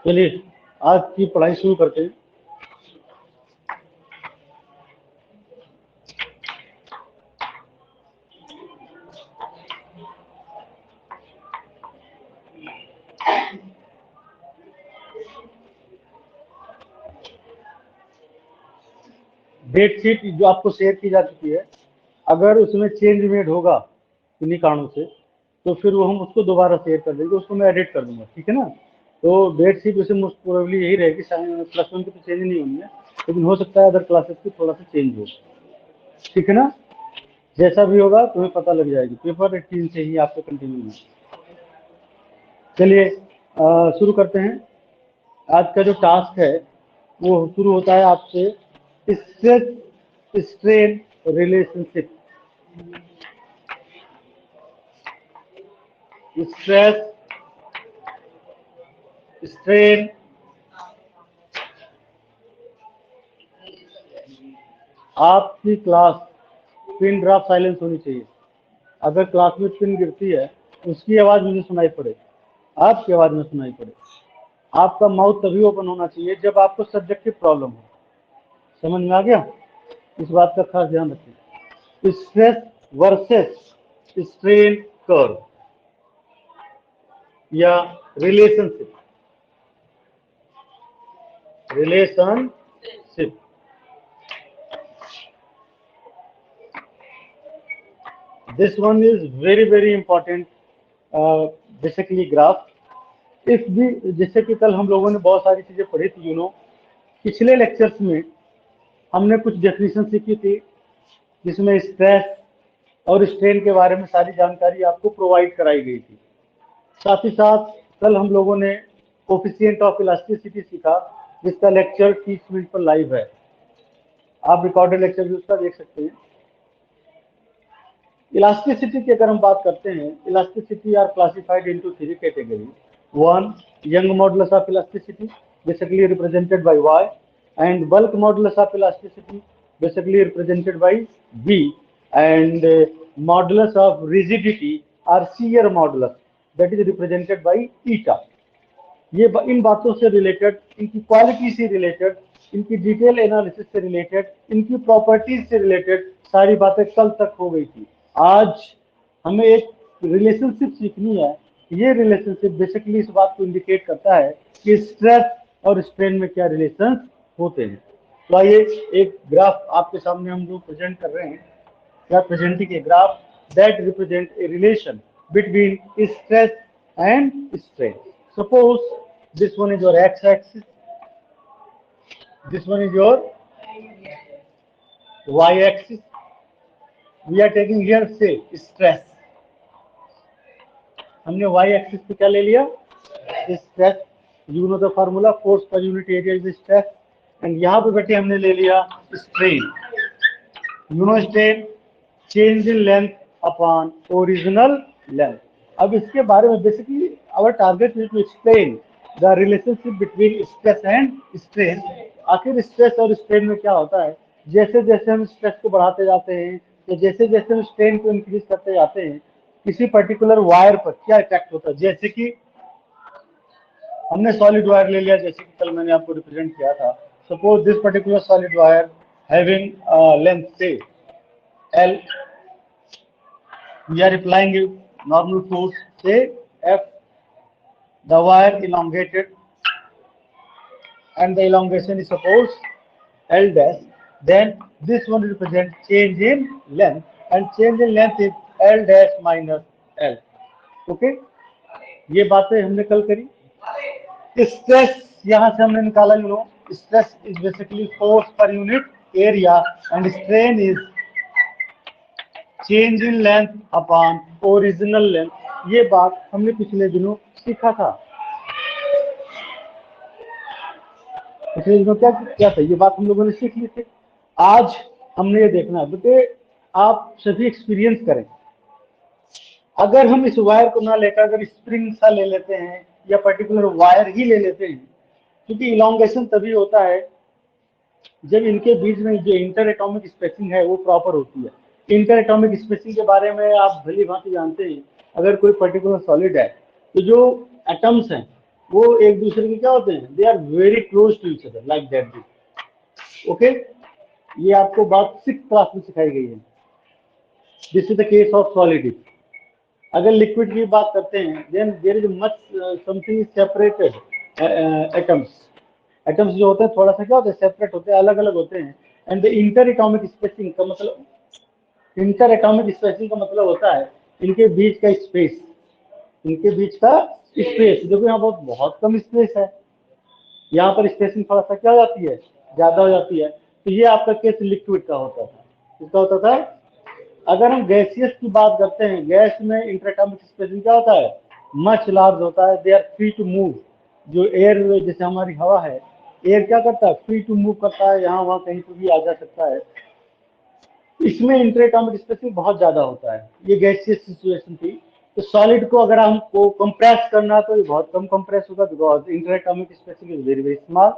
चलिए आज की पढ़ाई शुरू करते हैं। डेट शीट जो आपको शेयर की जा चुकी है, अगर उसमें चेंज मेड होगा किन्हीं कारणों से तो फिर वो हम उसको दोबारा शेयर कर देंगे, उसको मैं एडिट कर दूंगा, ठीक है ना। तो डेट शीट वैसे मोस्ट प्रोबेबली यही रहेगी, प्लस वन की तो चेंज नहीं होनी है, लेकिन हो सकता है अदर क्लासेस की थोड़ा सा चेंज हो, ठीक है ना। जैसा भी होगा तुम्हें पता लग जाएगी, पेपर 18 से ही आपको कंटिन्यू है। चलिए शुरू करते हैं। आज का जो टास्क है वो शुरू होता है आपसे stress strain relationship. Stress strain, आपकी क्लास पिन ड्रॉप साइलेंस होनी चाहिए। अगर क्लास में पिन गिरती है उसकी आवाज मुझे सुनाई पड़े, आपकी आवाज में सुनाई पड़े। आपका माउथ तभी ओपन होना चाहिए जब आपको सब्जेक्टिव प्रॉब्लम हो। समझ में आ गया? इस बात का खास ध्यान रखिए। स्ट्रेस वर्सेस स्ट्रेन कर्व या relationship. Relationship this one is very important. Basically graph if भी, जैसे कि कल हम लोगों ने बहुत सारी चीजें पढ़ी थी, पिछले लेक्चर्स में हमने कुछ डेफिनेशन सीखी थी जिसमें स्ट्रेस और स्ट्रेन के बारे में सारी जानकारी आपको प्रोवाइड कराई गई थी। साथ ही साथ कल हम लोगों ने कोफिशिएंट ऑफ इलास्टिसिटी सीखा, जिसका लेक्चर 30 मिनट पर लाइव है, आप रिकॉर्डेड लेक्चर भी उसका देख सकते हैं। इलास्टिसिटी की अगर हम बात करते हैं, elasticity are classified into 3 category. One, Young modulus of elasticity basically represented by y, and bulk modulus of elasticity basically represented by v, and modulus of rigidity or shear modulus that is represented by eta। ये इन बातों से related, इनकी quality से related, इनकी detail analysis से related, इनकी properties से related सारी बातें कल तक हो गई थी। आज हमें एक रिलेशनशिप सीखनी है। ये रिलेशनशिप बेसिकली इस बात को इंडिकेट करता है कि स्ट्रेस और स्ट्रेन में क्या रिलेशन होते हैं। तो आइए एक ग्राफ आपके सामने हम लोग प्रेजेंट कर रहे हैं। We are presenting a graph that represents a relation between stress and strain. Suppose this one is your x-axis, this one is your y-axis. We are taking here say stress. हमने y-axis पे क्या ले लिया? Stress. You know the formula, force per unit area is stress. And यहाँ पे बैठे हमने ले लिया strain. You know strain, change in length upon original length. अब इसके बारे में basically our target is to explain the relationship between stress and strain. आखिर स्ट्रेस और स्ट्रेन में क्या होता है? जैसे जैसे हम स्ट्रेस को बढ़ाते जाते हैं या जैसे जैसे हम स्ट्रेन को इंक्रीज करते जाते हैं, किसी पर्टिकुलर वायर पर क्या इफेक्ट होता है। जैसे कि हमने सॉलिड वायर ले लिया, जैसे कि कल मैंने आपको रिप्रेजेंट किया था। Suppose this particular solid wire having length से L, we are applying a normal force say F, the wire elongated and the elongation is suppose L dash, then this one represents change in length and change in length is L dash minus L. Okay, ये बातें हमने कल करी। Stress यहां से हमने निकाला, stress is basically force per unit area and strain is change in length upon original length. ये बात हमने पिछले दिनों सीखा था। पिछले दिनों क्या क्या था, ये बात हम लोगों ने सीख ली थी। आज हमने ये देखना है बेटे, आप सभी एक्सपीरियंस करें। अगर हम इस वायर को ना लेकर अगर स्प्रिंग सा ले लेते हैं या पर्टिकुलर वायर ही ले लेते हैं, क्योंकि इलोंगेशन तभी होता है जब इनके बीच में जो इंटर एटॉमिक स्पेसिंग है वो प्रॉपर होती है। इंटर एटॉमिक स्पेसिंग के बारे में आप भली भांति जानते हैं। अगर कोई पर्टिकुलर सॉलिड है तो जो एटम्स हैं वो एक दूसरे के क्या होते हैं, they are very close to each other like that. Okay, ये आपको बात 6th क्लास में सिखाई गई है। This is the case of solid. अगर लिक्विड की बात करते हैं, then there is much something separated atoms. Atoms जो होते हैं थोड़ा सा क्या होते हैं, सेपरेट होते हैं, अलग अलग होते हैं। And the inter atomic spacing का मतलब, इंटर एटॉमिक स्पेसिंग का मतलब होता है इनके बीच का स्पेस, इनके बीच का स्पेस। देखो यहाँ बहुत बहुत कम स्पेस है, यहाँ पर स्पेसिंग थोड़ा सा क्या हो जाती है, ज्यादा हो जाती है। तो ये आपका केस लिक्विड का होता था। किसका होता था? अगर हम गैसियस की बात करते हैं, गैस में इंटरएटॉमिक स्पेसिंग क्या होता है, मच लार्ज होता है। They are free to move. जो एयर, जैसे हमारी हवा है, एयर क्या करता है, फ्री टू मूव करता है, यहाँ वहाँ कहीं पर भी आ जा सकता है। इसमें इंटरएटॉमिक स्पेसिंग बहुत ज्यादा होता है। ये गैसियस सिचुएशन थी। तो सॉलिड को अगर हमको कंप्रेस करना तो ये बहुत कम कंप्रेस होगा, because interatomic spacing is very very small.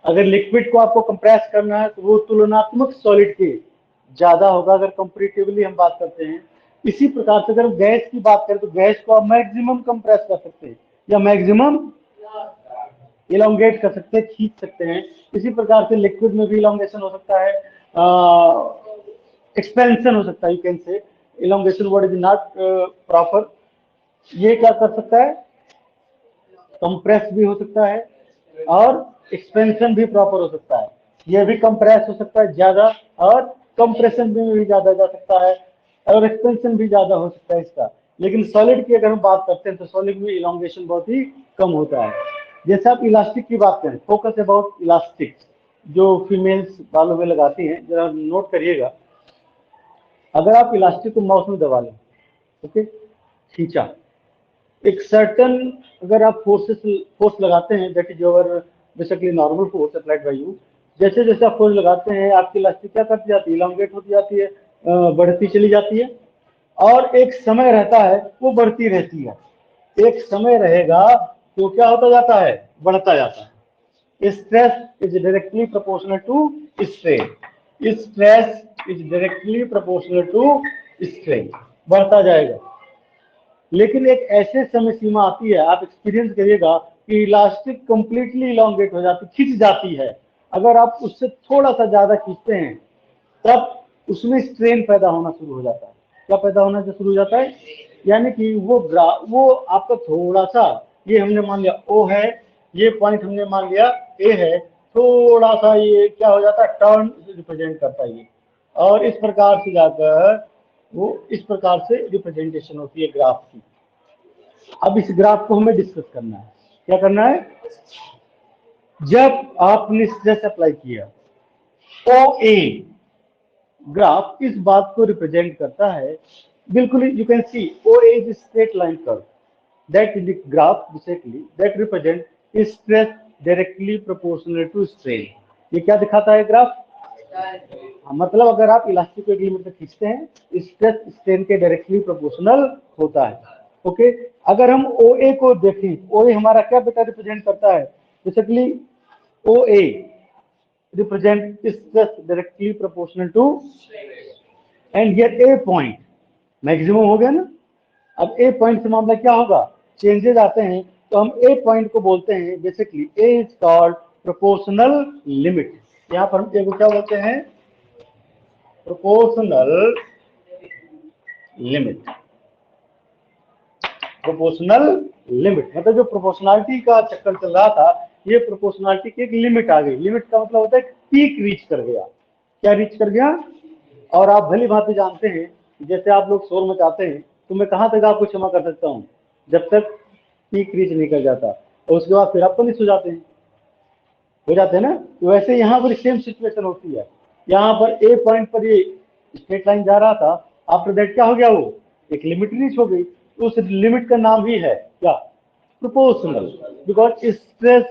अगर लिक्विड को आपको कंप्रेस करना है तो वो तुलनात्मक सॉलिड के ज्यादा होगा, अगर कंपेरेटिवली हम बात करते हैं। इसी प्रकार से अगर गैस की बात करें तो गैस को आप मैक्सिमम कंप्रेस कर सकते हैं या मैक्सिमम इलोंगेट कर सकते हैं, खींच सकते हैं। इसी प्रकार से लिक्विड में भी इलोंगेशन हो सकता है, एक्सपेंशन हो सकता है। You can say elongation word is not proper. ये क्या कर सकता है, कंप्रेस भी हो सकता है और एक्सपेंशन भी प्रॉपर हो सकता है। ये भी कंप्रेस हो सकता है ज्यादा, और कंप्रेशन में भी ज्यादा जा सकता है, और एक्सपेंशन भी ज्यादा हो सकता है इसका। लेकिन सॉलिड की अगर हम बात करते हैं तो सॉलिड में इलोंगेशन बहुत ही कम होता है। जैसे आप इलास्टिक की बात करें, फोकस अबाउट इलास्टिक, जो फीमेल्स बालों में लगाती हैं, जरा नोट करिएगा। अगर आप इलास्टिक को माउस में दबा लें, ओके, खींचा, एक सर्टन, अगर आप फोर्स लगाते हैं, that is your basically normal force applied by you. जैसे जैसे आप फोर्स लगाते हैं आपकी इलास्टिक क्या करती जाती है, इलांगेट होती जाती है, बढ़ती चली जाती है। और एक समय रहता है वो बढ़ती रहती है। एक समय रहेगा तो क्या होता जाता है, बढ़ता जाता है। Stress is directly proportional to strain. Stress is directly proportional to strain, बढ़ता जाएगा। लेकिन एक ऐसे समय सीमा आती है, आप एक्सपीरियंस करिएगा, कि इलास्टिक कंप्लीटली इलोंगेट हो जाती, खिंच जाती है। अगर आप उससे थोड़ा सा ज्यादा खींचते हैं तब उसमें स्ट्रेन पैदा होना शुरू हो जाता है। क्या पैदा होना शुरू हो जाता है, यानी कि वो आपका थोड़ा सा, ये हमने मान लिया O है, ये पॉइंट हमने मान लिया A है, थोड़ा सा ये क्या हो जाता है, टर्न रिप्रेजेंट करता है ये। और इस प्रकार से जाकर वो इस प्रकार से रिप्रेजेंटेशन होती है ग्राफ की। अब इस ग्राफ को हमें डिस्कस करना है। क्या करना है, जब आपने स्ट्रेस अप्लाई किया, OA ग्राफ इस बात को रिप्रेजेंट करता है, बिल्कुल you can see OA is straight line curve that is the graph basically that represent stress directly proportional to strain. ये क्या दिखाता है ग्राफ, मतलब अगर आप इलास्टिक को एक लिमिट तक खींचते हैं, स्ट्रेस स्ट्रेन के डायरेक्टली प्रोपोर्शनल होता है। ओके, अगर हम OA को देखें, OA हमारा क्या बेटा रिप्रेजेंट करता है, basically OA represent stress directly proportional to, and here A point maximum हो गया ना। अब A पॉइंट से मामला क्या होगा, चेंजेस आते हैं, तो हम A पॉइंट को बोलते हैं basically A is called proportional limit. यहाँ पर हम A को क्या बोलते हैं, प्रोपोर्शनल लिमिट। प्रोपोर्शनल लिमिट मतलब जो प्रोपोर्शनलिटी का चक्कर चल रहा था, ये प्रोपोर्शनलिटी की एक लिमिट आ गई। लिमिट का मतलब होता है पीक रीच कर गया। क्या रीच कर गया, और आप भली भांति जानते हैं, जैसे आप लोग शोर मचाते हैं तो मैं कहां तक आपको क्षमा कर सकता हूं, जब तक पीक रीच नहीं कर जाता, और उसके बाद फिर आप पनिश हो जाते हैं, ना। तो वैसे यहाँ पर सेम सिचुएशन होती है। यहाँ पर ए पॉइंट पर ये स्ट्रेट लाइन जा रहा था, आफ्टर दैट क्या हो गया, वो एक लिमिट रीच हो गई। तो उस लिमिट का नाम ही है क्या, proportional, because stress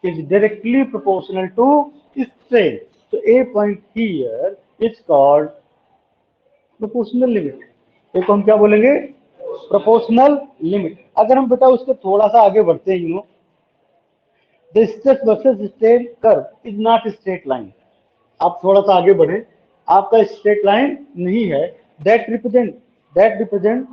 is directly proportional to strain. तो a point here is called proportional limit. एक हम क्या बोलेंगे, प्रोपोर्शनल लिमिट। अगर हम बेटा उसके थोड़ा सा आगे बढ़ते हैं, the stress versus strain curve is not straight line. आप थोड़ा सा आगे बढ़े, आपका स्ट्रेट लाइन नहीं है, दैट रिप्रेजेंट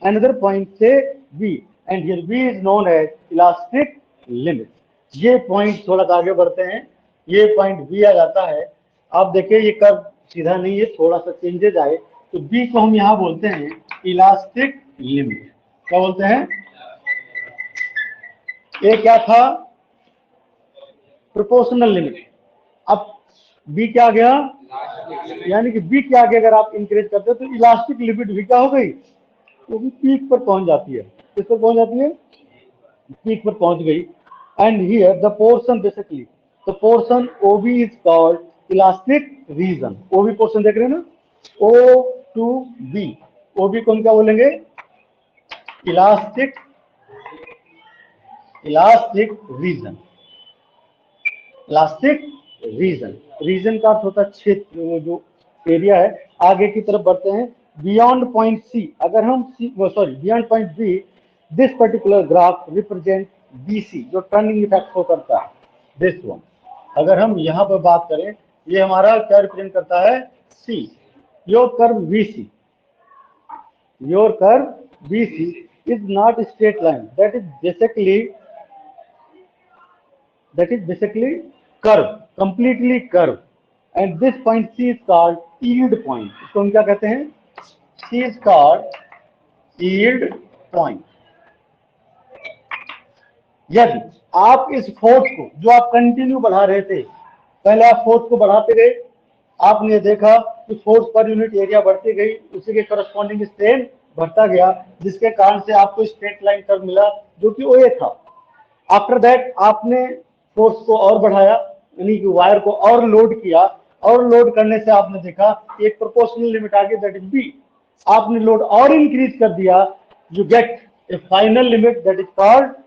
अनदर पॉइंट से B. and here B is known as elastic limit. ये पॉइंट थोड़ा सा आगे बढ़ते हैं, ये पॉइंट B आ जाता है। आप देखिए ये कर्व सीधा नहीं है, थोड़ा सा चेंजेज आए, तो B को हम यहाँ बोलते हैं इलास्टिक लिमिट। क्या बोलते हैं? ये क्या था? Proportional limit. अब B क्या आ गया? यानी कि B के आगे अगर आप इंक्रीज करते हो तो इलास्टिक लिमिट भी क्या हो गई? वो भी पीक पर पहुंच जाती है। किस पर पहुंच जाती है? पीक पर पहुंच गई। And here the portion basically, the portion OB is called elastic region. OB portion देख रहे हैं ना, O to B, OB को हम क्या बोलेंगे? Elastic region. Elastic region, region का अर्थ होता है क्षेत्र, जो एरिया है। आगे की तरफ बढ़ते हैं, बियॉन्ड पॉइंट सी, अगर हम beyond point B, this particular graph represent BC, जो टर्निंग इफेक्ट को करता है, दिस वन। अगर हम यहाँ पर बात करें, ये हमारा क्या रिप्रेजेंट करता है? C। Your curve BC, your curve BC is not a straight line, that is basically curve, completely curve, and this point C is called yield point. इसको हम क्या कहते हैं? C is called yield point. यदि आप इस force को, जो आप कंटिन्यू बढ़ा रहे थे, पहले आप फोर्स को बढ़ाते गए, आपने देखा कि फोर्स पर यूनिट एरिया बढ़ती गई, उसी के करस्पॉन्डिंग स्ट्रेन बढ़ता गया, जिसके कारण से आपको स्ट्रेट लाइन कर्व मिला जो कि OA था। आफ्टर दैट आपने फोर्स को और बढ़ाया, यानी कि वायर को और लोड किया, और लोड करने से आपने देखा एक प्रोपोर्शनल लिमिट आ गई, दैट इज B। आपने लोड और इंक्रीज कर दिया, you get A final limit, that is called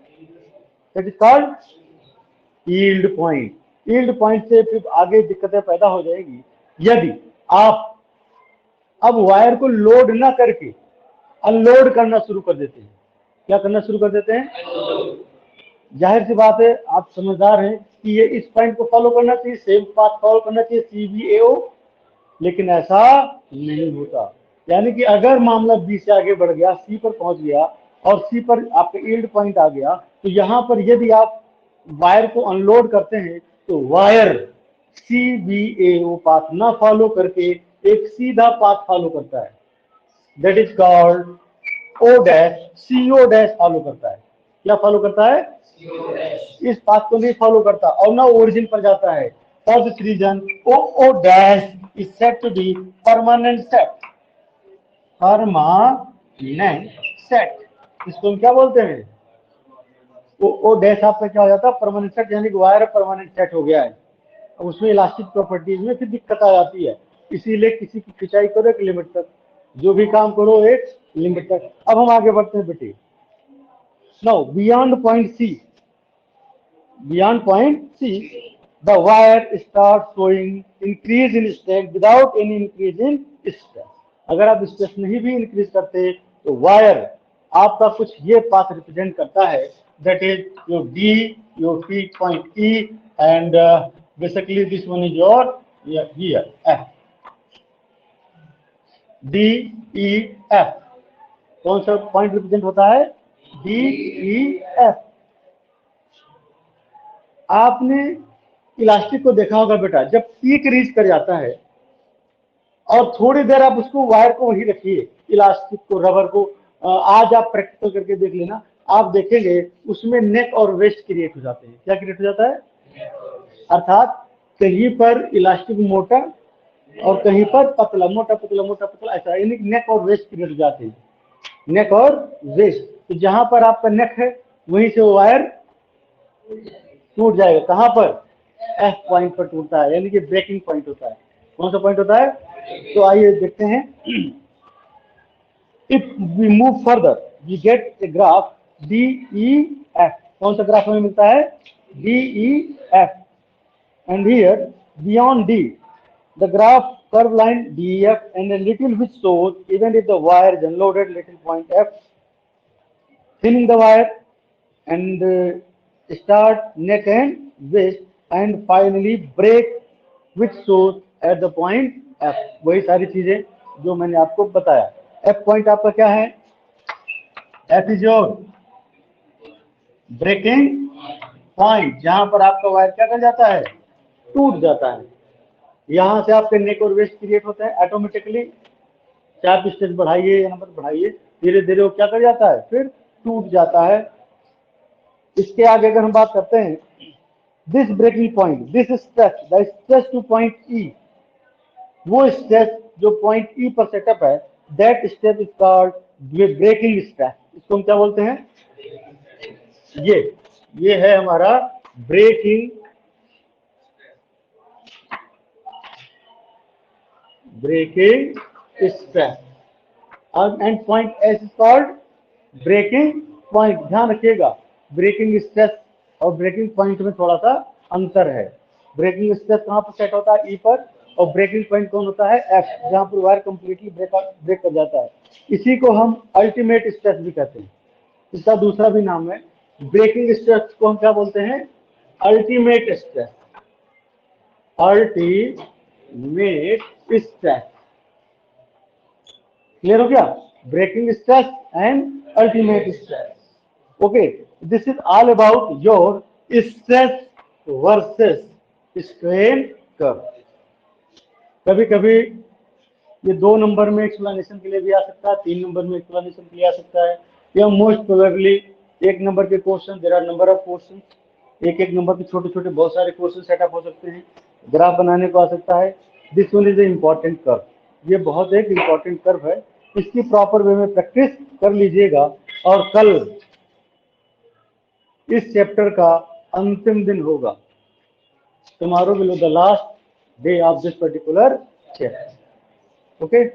yield point. Yield point से फिर आगे दिक्कतें पैदा हो जाएगी यदि आप अब वायर को लोड ना करके अनलोड करना शुरू कर देते हैं। क्या करना शुरू कर देते हैं? जाहिर सी बात है, आप समझदार हैं कि ये इस पॉइंट को फॉलो करना चाहिए, सेम पाथ फॉलो करना चाहिए, CBAO, लेकिन ऐसा नहीं होता। यानी कि अगर मामला B से आगे बढ़ गया, C पर पहुंच गया और C पर आपका यील्ड पॉइंट आ गया, तो यहां पर यदि आप वायर को अनलोड करते हैं तो वायर CBAO पाथ ना फॉलो करके एक सीधा पाथ फॉलो करता है, that is called O dash, CO dash follow करता है। क्या फॉलो करता है? इस पाथ को नहीं फॉलो करता और ना ओरिजिन पर जाता है। For this reason O dash is said to be permanent set. Permanent set, इसको हम क्या बोलते हैं? O डैश आपका क्या हो जाता है? परमानेंट सेट, यानी कि वायर परमानेंट सेट हो गया है। अब उसमें इलास्टिक प्रॉपर्टीज में फिर दिक्कत आ जाती है, इसीलिए किसी की खिंचाई करो एक लिमिट तक, जो भी काम करो एक लिमिट तक। अब हम आगे बढ़ते हैं बेटे। Now beyond point C, the wire starts showing increase in strength without any increase in stress. अगर आप स्ट्रेस नहीं भी इंक्रीज करते तो वायर आपका कुछ ये पाथ रिप्रेजेंट करता है, that is your D, your peak point E, and basically this one is your here F, D, E, F। कौन सा पॉइंट रिप्रेजेंट होता है? D, E, F। आपने इलास्टिक को देखा होगा बेटा, जब पीक रीच कर जाता है और थोड़ी देर आप उसको वायर को वही रखिए, इलास्टिक को, रबर को, आज आप प्रैक्टिकल करके देख लेना, आप देखेंगे उसमें नेक और वेस्ट क्रिएट हो जाते हैं। क्या क्रिएट हो जाता है? अर्थात कहीं पर इलास्टिक मोटा और कहीं पर पतला, मोटा पतला, ऐसा, यानी नेक और वेस्ट क्रिएट हो जाते हैं। नेक और वेस्ट, तो जहां पर आपका नेक है वहीं से वो वायर टूट जाएगा। कहां पर? F पॉइंट पर टूटता है, यानी कि ब्रेकिंग पॉइंट होता है। कौन सा पॉइंट होता है? तो आइए देखते हैं। If we move further we get a graph DEF। कौन सा ग्राफ हमें मिलता है? DEF। And here beyond D, the graph curve line DEF and a little which shows even if the wire is unloaded, little point F, thinning the wire and start neck and waist and finally break which shows at the point F। वही सारी चीजें जो मैंने आपको बताया। F point आपका क्या है? F is your breaking point, जहां पर आपका वायर क्या कर जाता है, टूट जाता है। यहां से आपके नेक और वेस्ट क्रिएट होता है ऑटोमेटिकली। चाहे आप स्टेज बढ़ाइए या नंबर बढ़ाइए, धीरे धीरे वो क्या कर जाता है, फिर टूट जाता है। इसके आगे अगर हम बात करते हैं, this breaking point, this stress, the stress to point E, वो स्ट्रेस जो पॉइंट ई पर सेटअप है, that stress is called breaking stress. इसको हम क्या बोलते हैं, ये ये है हमारा breaking stress. And point S is called breaking point. ध्यान रखिएगा, ब्रेकिंग स्ट्रेस और ब्रेकिंग पॉइंट में थोड़ा सा अंतर है। ब्रेकिंग स्ट्रेस कहाँ पर सेट होता है, ई पर, और ब्रेकिंग पॉइंट कौन होता है, एफ, जहां पर वायर कंप्लीटली ब्रेक कर जाता है। इसी को हम अल्टीमेट स्ट्रेस भी कहते हैं, इसका दूसरा भी नाम है। ब्रेकिंग स्ट्रेस को हम क्या बोलते हैं, ultimate stress, ultimate stress. Clear हो गया, breaking stress and ultimate stress. Okay, this is all about your stress versus strain curve. कभी कभी ये 2 नंबर में एक्सप्लेनेशन के लिए भी आ सकता है, 3 नंबर में एक्सप्लेनेशन के लिए आ सकता है, या मोस्ट प्रोबेबली 1 नंबर के question, there are number of question, एक एक नंबर के छोटे छोटे बहुत सारे क्वेश्चन सेटअप हो सकते हैं, ग्राफ बनाने को आ सकता है। This one is a important curve, ये बहुत एक इम्पॉर्टेंट कर्व है। इसकी प्रॉपर वे में प्रैक्टिस कर लीजिएगा, और कल इस चैप्टर का अंतिम दिन होगा। tomorrow will be the last day of this particular chapter. Okay.